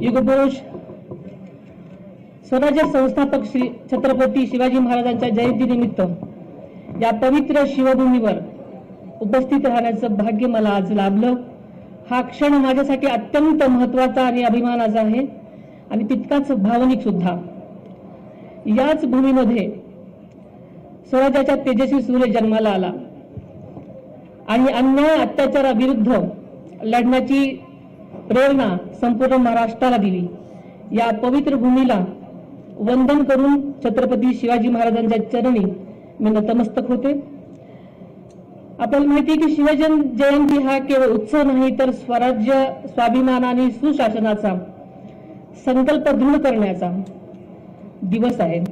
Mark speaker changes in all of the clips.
Speaker 1: युगपुरुष स्वराज्य संस्थापक श्री छत्रपती शिवाजी महाराजांच्या जयंतीनिमित्त या पवित्र शिवभूमीवर उपस्थित राहण्याचं भाग्य मला आज लाभलं। हा क्षण माझ्यासाठी अत्यंत महत्त्वाचा आणि अभिमानाचा आहे आणि तितकाच भावनिक सुद्धा। याच भूमीमध्ये स्वराज्याच्या तेजस्वी सूर्य जन्माला आला आणि अन्याय अत्याचाराविरुद्ध लढण्याची प्रेरणा संपूर्ण महाराष्ट्राला दिली। या पवित्र भूमीला वंदन करून छत्रपती शिवाजी महाराजांच्या चरणी मी नतमस्तक होते। आपल्याला माहिती आहे की शिवजयंती हा केवळ उत्सव नाही तर स्वराज्य, स्वाभिमान आणि सुशासनाचा संकल्प दृढ करण्याचा दिवस आहे।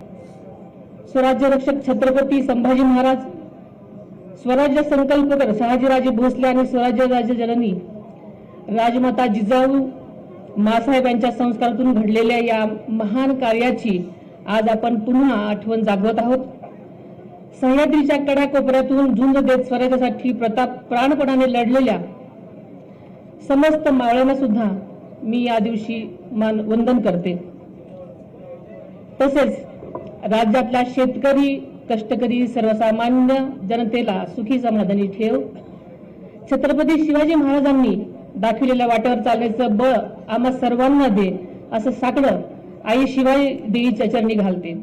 Speaker 1: स्वराज्य रक्षक छत्रपती संभाजी महाराज, स्वराज्य संकल्पकर शहाजीराजे भोसले आणि स्वराज्य राज्य जननी राजमाता जिजाऊ मासाहेब यांच्या संस्कारातून घडलेल्या या महान कार्याची आज आपण पुन्हा आठवण जागवत आहोत। सह्याद्रीच्या कड्याकोपऱ्यातून झुंज देत स्वराज्यासाठी प्राणपणाने लढलेल्या समस्त मावळ्यांना सुद्धा मी या दिवशी वंदन करते। तसेच राज्यातल्या शेतकरी, कष्टकरी, सर्वसामान्य जनतेला सुखी समाधानी ठेव। छत्रपती शिवाजी महाराजांनी दाखविलेल्या वाटेवर चालण्याचं बळ आम्हा सर्वांना दे, असं साकडं आई शिवाई देवीच्या चरणी घालते।